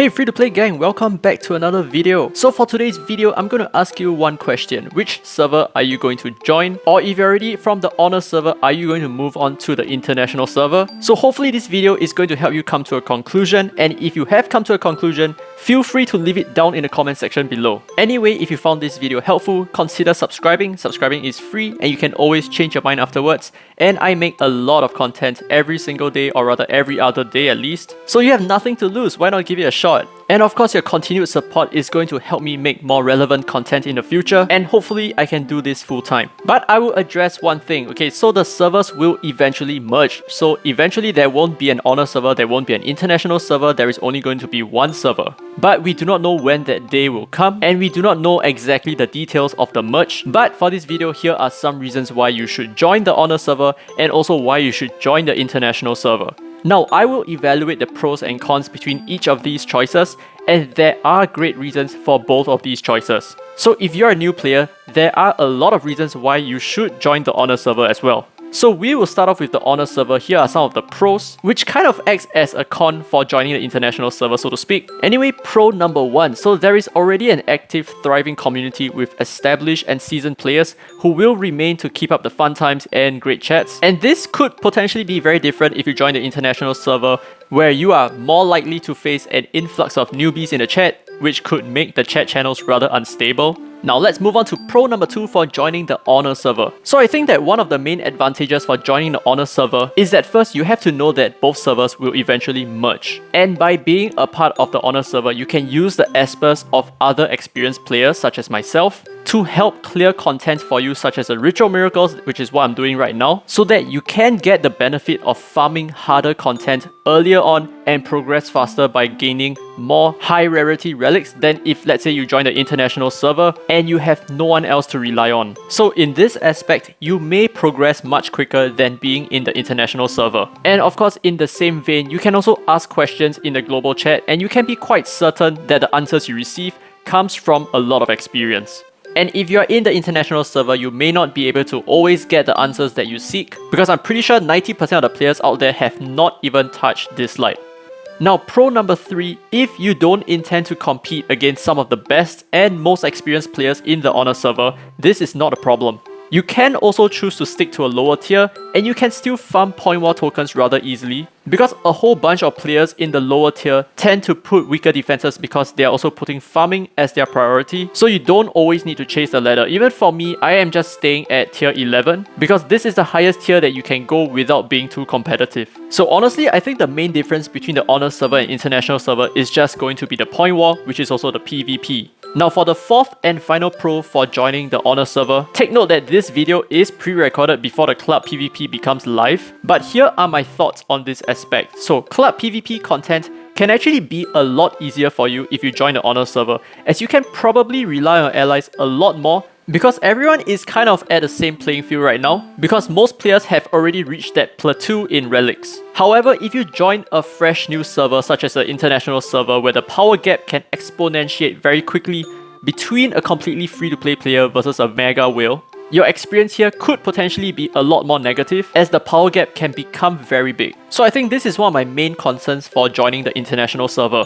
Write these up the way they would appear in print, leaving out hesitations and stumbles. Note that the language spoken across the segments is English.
Hey free-to-play gang, welcome back to another video. So for today's video, I'm going to ask you one question. Which server are you going to join? Or if you're already from the honor server, are you going to move on to the international server? So hopefully this video is going to help you come to a conclusion, and if you have come to a conclusion, feel free to leave it down in the comment section below. Anyway, if you found this video helpful, consider subscribing. Subscribing is free and you can always change your mind afterwards. And I make a lot of content every single day, or rather every other day at least. So you have nothing to lose, why not give it a shot? And of course, your continued support is going to help me make more relevant content in the future, and hopefully I can do this full time. But I will address one thing, okay, so the servers will eventually merge. So eventually there won't be an honor server, there won't be an international server, there is only going to be one server. But we do not know when that day will come, and we do not know exactly the details of the merge. But for this video, here are some reasons why you should join the honor server and also why you should join the international server. Now, I will evaluate the pros and cons between each of these choices, and there are great reasons for both of these choices. So if you're a new player, there are a lot of reasons why you should join the honor server as well. So we will start off with the honor server. Here are some of the pros, which kind of acts as a con for joining the international server, so to speak. Anyway, pro number one. So there is already an active, thriving community with established and seasoned players who will remain to keep up the fun times and great chats. And this could potentially be very different if you join the international server, where you are more likely to face an influx of newbies in the chat, which could make the chat channels rather unstable. Now let's move on to pro number two for joining the honor server. So I think that one of the main advantages for joining the honor server is that first you have to know that both servers will eventually merge. And by being a part of the honor server, you can use the Espers of other experienced players such as myself to help clear content for you, such as the ritual miracles, which is what I'm doing right now, so that you can get the benefit of farming harder content earlier on and progress faster by gaining more high rarity relics than if, let's say, you join the international server and you have no one else to rely on. So in this aspect, you may progress much quicker than being in the international server. And of course, in the same vein, you can also ask questions in the global chat, and you can be quite certain that the answers you receive comes from a lot of experience. And if you're in the international server, you may not be able to always get the answers that you seek, because I'm pretty sure 90% of the players out there have not even touched Dislyte. Now, pro number three, if you don't intend to compete against some of the best and most experienced players in the honor server, this is not a problem. You can also choose to stick to a lower tier, and you can still farm point war tokens rather easily, because a whole bunch of players in the lower tier tend to put weaker defenses because they are also putting farming as their priority. So you don't always need to chase the ladder. Even for me, I am just staying at tier 11 because this is the highest tier that you can go without being too competitive. So honestly, I think the main difference between the honor server and international server is just going to be the point war, which is also the PvP. Now for the fourth and final pro for joining the honor server, take note that this video is pre-recorded before the club PvP becomes live, but here are my thoughts on this aspect. So club PvP content can actually be a lot easier for you if you join the honor server, as you can probably rely on allies a lot more, because everyone is kind of at the same playing field right now, because most players have already reached that plateau in relics. However, if you join a fresh new server such as the international server, where the power gap can exponentiate very quickly between a completely free-to-play player versus a mega whale, your experience here could potentially be a lot more negative, as the power gap can become very big. So I think this is one of my main concerns for joining the international server.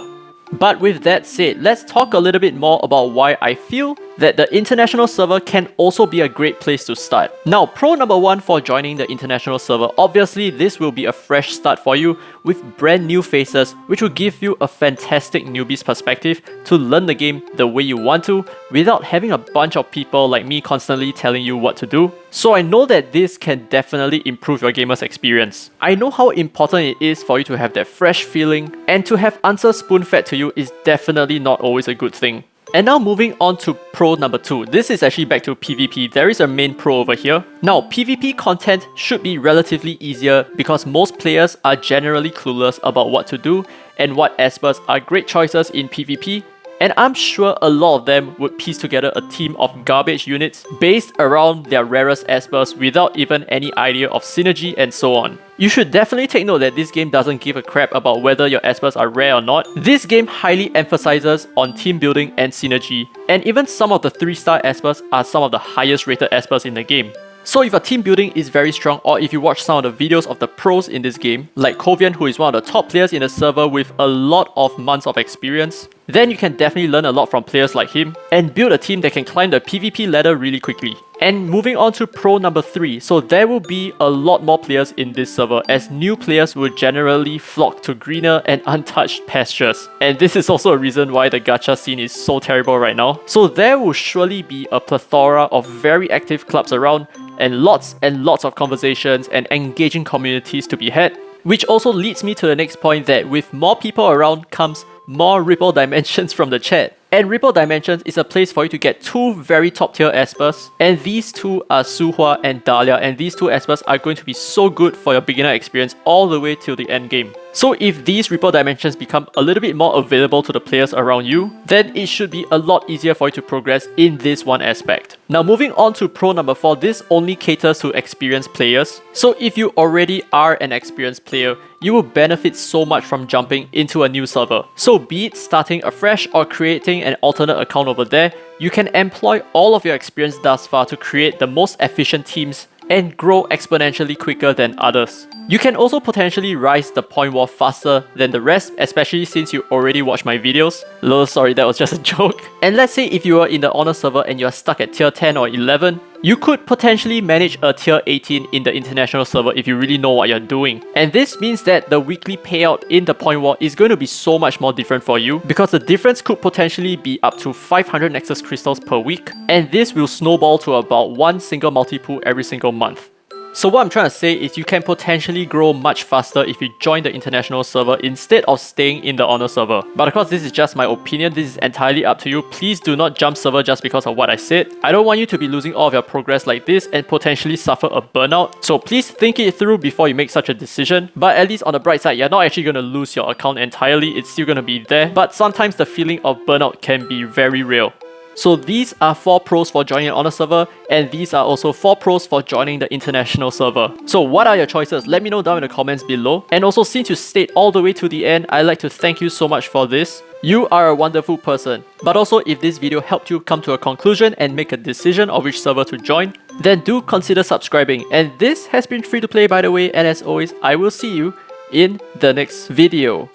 But with that said, let's talk a little bit more about why I feel that the international server can also be a great place to start. Now, pro number one for joining the international server, obviously this will be a fresh start for you with brand new faces, which will give you a fantastic newbie's perspective to learn the game the way you want to, without having a bunch of people like me constantly telling you what to do. So I know that this can definitely improve your gamer's experience. I know how important it is for you to have that fresh feeling, and to have answers spoon-fed to you is definitely not always a good thing. And now moving on to pro number two. This is actually back to PvP. There is a main pro over here. Now, PvP content should be relatively easier because most players are generally clueless about what to do and what Espers are great choices in PvP. And I'm sure a lot of them would piece together a team of garbage units based around their rarest Espers without even any idea of synergy and so on. You should definitely take note that this game doesn't give a crap about whether your Espers are rare or not. This game highly emphasizes on team building and synergy, and even some of the 3-star Espers are some of the highest rated Espers in the game. So if your team building is very strong, or if you watch some of the videos of the pros in this game, like Kovian, who is one of the top players in the server with a lot of months of experience, then you can definitely learn a lot from players like him and build a team that can climb the PvP ladder really quickly. And moving on to pro number 3, so there will be a lot more players in this server as new players will generally flock to greener and untouched pastures. And this is also a reason why the gacha scene is so terrible right now. So there will surely be a plethora of very active clubs around and lots of conversations and engaging communities to be had. Which also leads me to the next point that with more people around comes more Ripple Dimensions from the chat. And Ripple Dimensions is a place for you to get 2 very top tier Espers, and these 2 are Suhua and Dhalia, and these 2 Espers are going to be so good for your beginner experience all the way till the end game. So if these Ripple Dimensions become a little bit more available to the players around you, then it should be a lot easier for you to progress in this one aspect. Now moving on to pro number 4, this only caters to experienced players. So if you already are an experienced player, you will benefit so much from jumping into a new server. So be it starting afresh or creating an alternate account over there, you can employ all of your experience thus far to create the most efficient teams and grow exponentially quicker than others. You can also potentially rise the point wall faster than the rest, especially since you already watched my videos. Lol, sorry, that was just a joke. And let's say if you are in the honor server and you are stuck at tier 10 or 11, you could potentially manage a tier 18 in the international server if you really know what you're doing. And this means that the weekly payout in the point wall is going to be so much more different for you, because the difference could potentially be up to 500 Nexus crystals per week, and this will snowball to about 1 single multi-pool every single month. So what I'm trying to say is you can potentially grow much faster if you join the international server instead of staying in the honor server. But of course, this is just my opinion, this is entirely up to you. Please do not jump server just because of what I said. I don't want you to be losing all of your progress like this and potentially suffer a burnout. So please think it through before you make such a decision. But at least on the bright side, you're not actually going to lose your account entirely, it's still going to be there. But sometimes the feeling of burnout can be very real. So these are 4 pros for joining an honor server, and these are also 4 pros for joining the international server. So what are your choices? Let me know down in the comments below. And also, since you stayed all the way to the end, I'd like to thank you so much for this. You are a wonderful person. But also, if this video helped you come to a conclusion and make a decision of which server to join, then do consider subscribing. And this has been free to play, by the way, and as always, I will see you in the next video.